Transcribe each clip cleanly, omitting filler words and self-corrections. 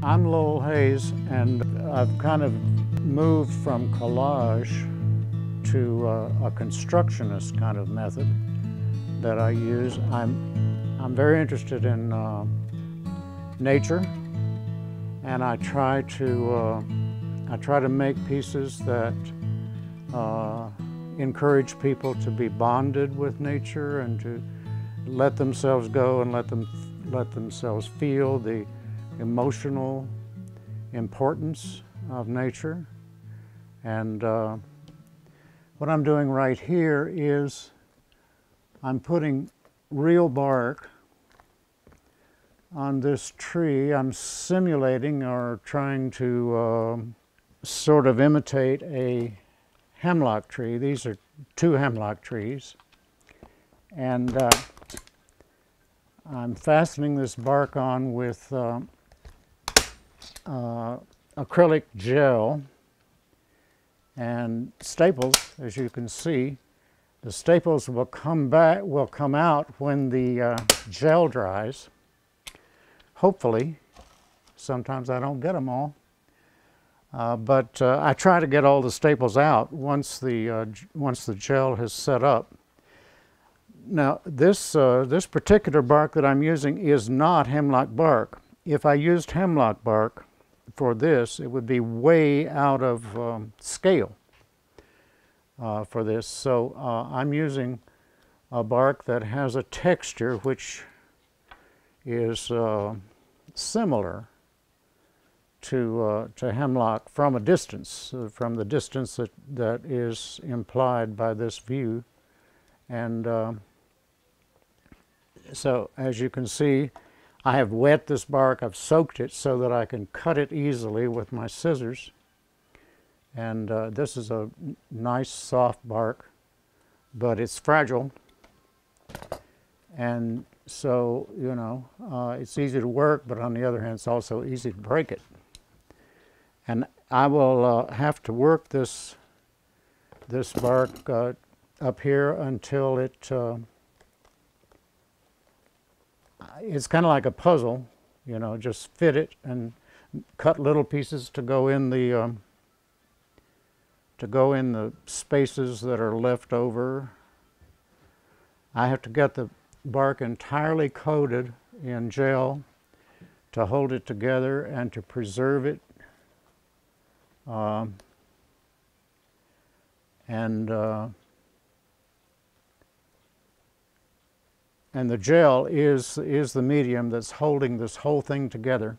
I'm Lowell and I've kind of moved from collage to a constructionist kind of method that I use. I'm very interested in nature, and I try to make pieces that encourage people to be bonded with nature and to let themselves go and let themselves feel the emotional importance of nature. And what I'm doing right here is I'm putting real bark on this tree. I'm simulating or trying to sort of imitate a hemlock tree. These are two hemlock trees. And I'm fastening this bark on with acrylic gel and staples. As you can see, the staples will come out when the gel dries. Hopefully. Sometimes I don't get them all. But I try to get all the staples out once the gel has set up. Now, this particular bark that I'm using is not hemlock bark. If I used hemlock bark for this, it would be way out of scale for this. So I'm using a bark that has a texture which is similar to hemlock from a distance, from the distance that is implied by this view. And so, as you can see, I have wet this bark. I've soaked it so that I can cut it easily with my scissors. And this is a nice soft bark, but it's fragile. And so, you know, it's easy to work, but on the other hand, it's also easy to break it. And I will have to work this bark up here until it's kind of like a puzzle, you know, just fit it and cut little pieces to go in the spaces that are left over. I have to get the bark entirely coated in gel to hold it together and to preserve it. And the gel is the medium that's holding this whole thing together.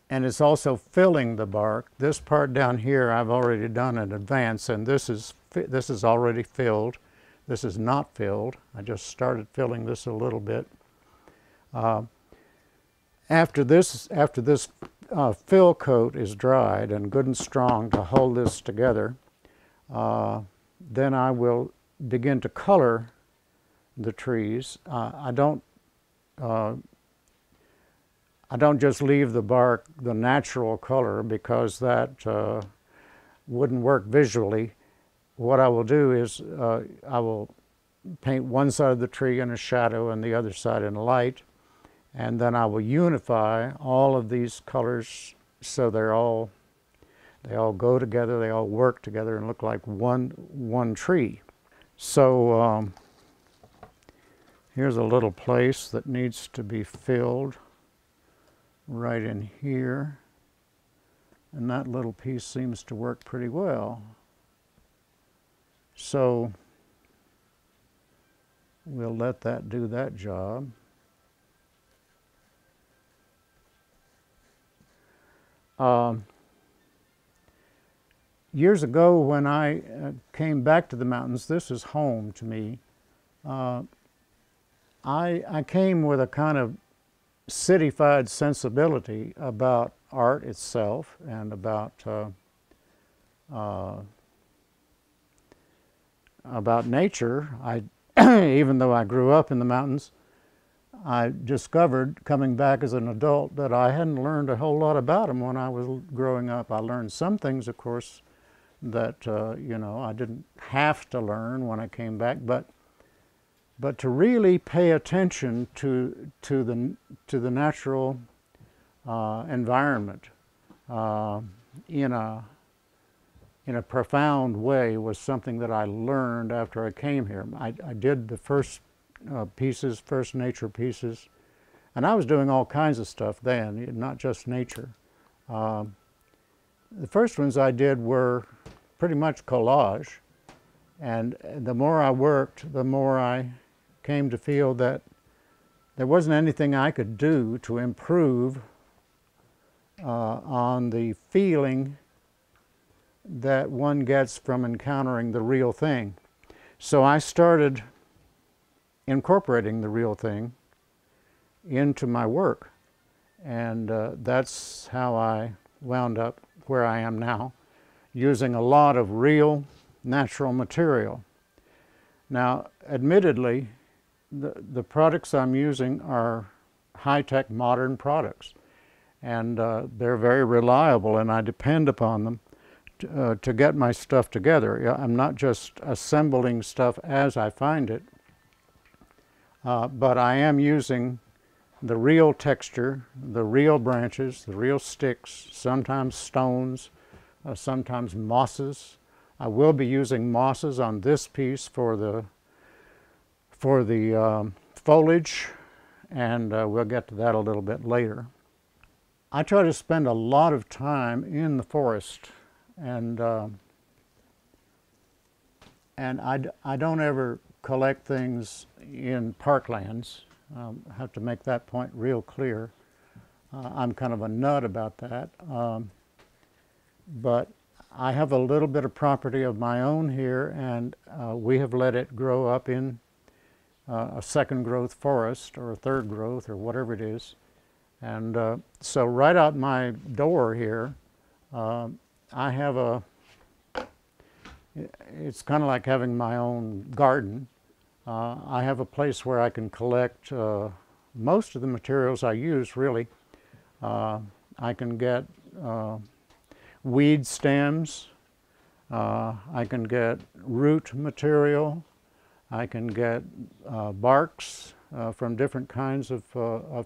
And it's also filling the bark. This part down here I've already done in advance, and this is already filled. This is not filled. I just started filling this a little bit. After this fill coat is dried and good and strong to hold this together, then I will begin to color the trees. I don't just leave the bark the natural color, because that wouldn't work visually. What I will do is I will paint one side of the tree in a shadow and the other side in light. And then I will unify all of these colors so they all go together, they all work together and look like one tree. So here's a little place that needs to be filled right in here. And that little piece seems to work pretty well. So we'll let that do that job. Years ago, when I came back to the mountains, this is home to me. I came with a kind of cityfied sensibility about art itself and about nature. Even though I grew up in the mountains, I discovered, coming back as an adult, that I hadn't learned a whole lot about them when I was growing up. I learned some things, of course, that you know, I didn't have to learn when I came back, but but to really pay attention to the natural environment in a profound way was something that I learned after I came here. I did the first pieces, first nature pieces, and I was doing all kinds of stuff then, not just nature. The first ones I did were pretty much collage, and the more I worked, the more I came to feel that there wasn't anything I could do to improve on the feeling that one gets from encountering the real thing. So I started incorporating the real thing into my work, and that's how I wound up where I am now, using a lot of real natural material. Now, admittedly, the products I'm using are high-tech modern products, and they're very reliable, and I depend upon them to get my stuff together. I'm not just assembling stuff as I find it, but I am using the real texture, the real branches, the real sticks, sometimes stones, sometimes mosses. I will be using mosses on this piece for the foliage, and we'll get to that a little bit later. I try to spend a lot of time in the forest, and I don't ever collect things in parklands. I have to make that point real clear. I'm kind of a nut about that. But I have a little bit of property of my own here, and we have let it grow up in a second growth forest or a third growth or whatever it is. And so right out my door here, I have it's kind of like having my own garden. I have a place where I can collect most of the materials I use, really. I can get weed stems, I can get root material, I can get barks from different kinds of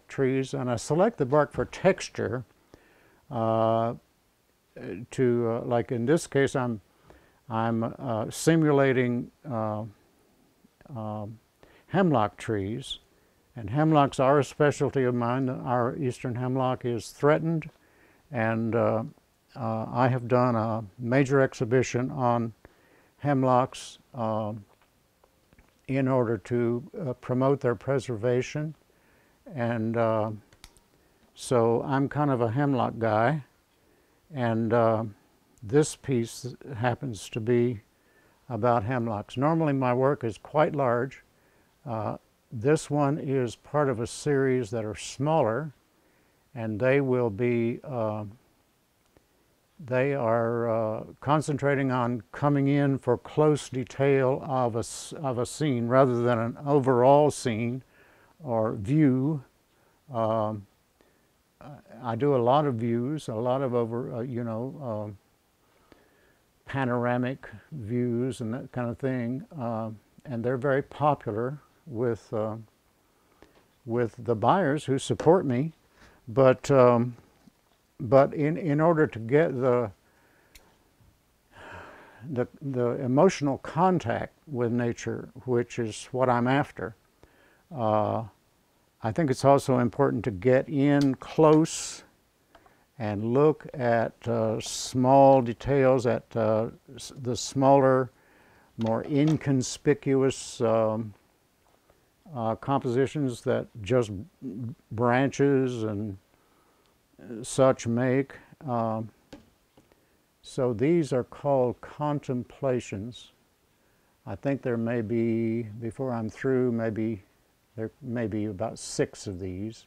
trees, and I select the bark for texture like in this case, I'm simulating hemlock trees, and hemlocks are a specialty of mine. Our eastern hemlock is threatened, and I have done a major exhibition on hemlocks in order to promote their preservation, and so I'm kind of a hemlock guy, and this piece happens to be about hemlocks. Normally my work is quite large. This one is part of a series that are smaller, and they will be they are concentrating on coming in for close detail of a scene rather than an overall scene or view. I do a lot of views, a lot of panoramic views and that kind of thing, and they're very popular with the buyers who support me. But in order to get the emotional contact with nature, which is what I'm after, I think it's also important to get in close and look at small details, at the smaller, more inconspicuous compositions that just branches and such make. So these are called Contemplations. I think there may be, before I'm through, there may be about 6 of these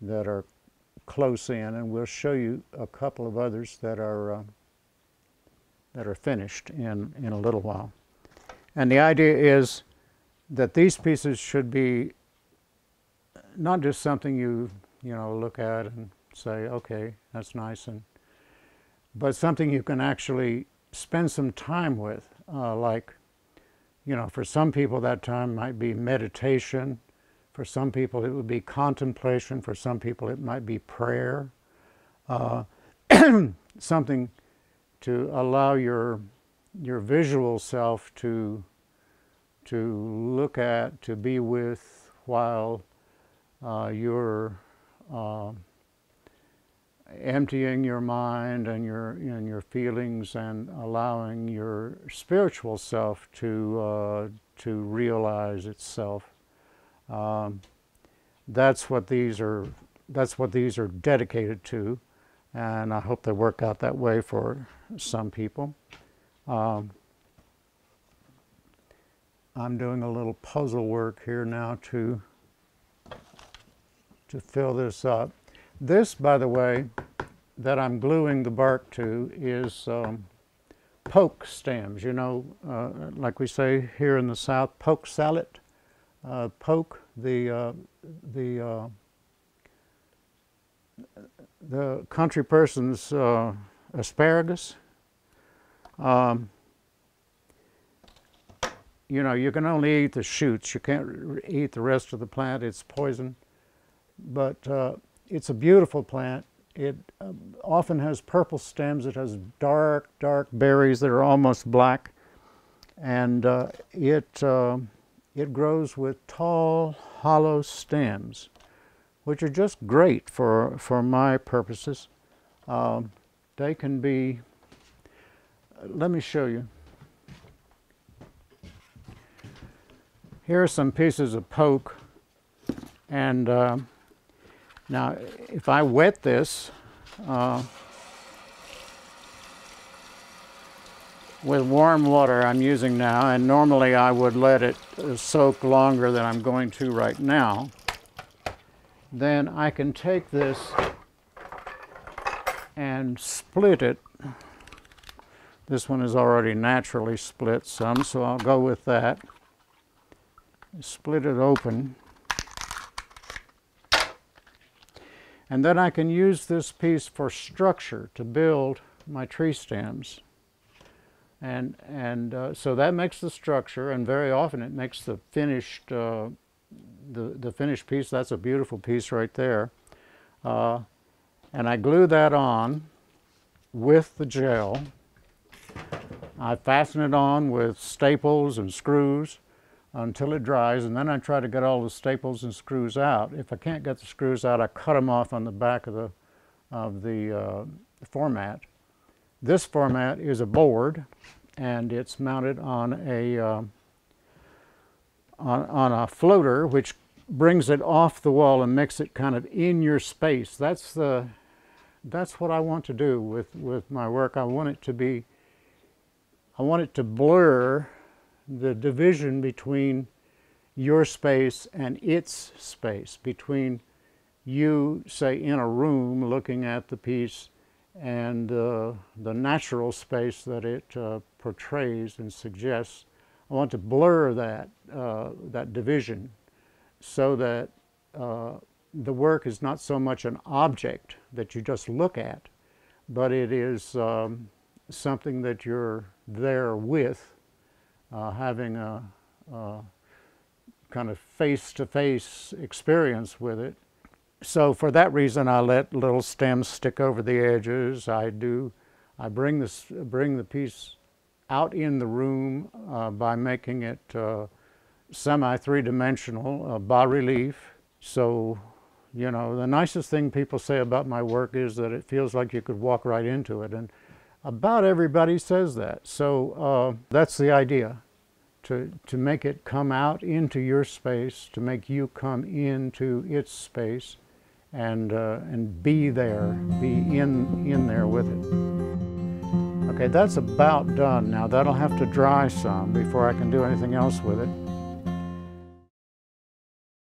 that are close in, and we'll show you a couple of others that are finished in a little while. And the idea is that these pieces should be not just something you look at and say, okay, that's nice, but something you can actually spend some time with, like You know, for some people that time might be meditation. For some people it would be contemplation. For some people it might be prayer. Something to allow your visual self to look at, to be with, while you're emptying your mind and your feelings, and allowing your spiritual self to realize itself. That's what these are dedicated to, and I hope they work out that way for some people. I'm doing a little puzzle work here now to fill this up. This, by the way, that I'm gluing the bark to is poke stems. You know, like we say here in the South, poke salad. Poke, the country person's asparagus. You know, you can only eat the shoots. You can't eat the rest of the plant. It's poison. But it's a beautiful plant. It often has purple stems. It has dark, dark berries that are almost black. And it grows with tall, hollow stems, which are just great for my purposes. They can be, let me show you. Here are some pieces of poke, and now if I wet this with warm water I'm using now, and normally I would let it soak longer than I'm going to right now, then I can take this and split it. This one is already naturally split some, so I'll go with that. Split it open. And then I can use this piece for structure to build my tree stems. And so that makes the structure, and very often it makes the finished the finished piece. That's a beautiful piece right there. And I glue that on with the gel. I fasten it on with staples and screws until it dries, and then I try to get all the staples and screws out. If I can't get the screws out, I cut them off on the back of the format. This format is a board, and it's mounted on a floater, which brings it off the wall and makes it kind of in your space. That's what I want to do with my work. I want it to blur the division between your space and its space, between you, say, in a room looking at the piece, and the natural space that it portrays and suggests. I want to blur that division, so that the work is not so much an object that you just look at, but it is something that you're there with, having a kind of face-to-face experience with it. So for that reason, I let little stems stick over the edges. I bring the piece out in the room by making it semi-three-dimensional, bas-relief. So, you know, the nicest thing people say about my work is that it feels like you could walk right into it, and about everybody says that. So that's the idea, to make it come out into your space, to make you come into its space, and be there, be in there with it. Okay, that's about done now. That'll have to dry some before I can do anything else with it.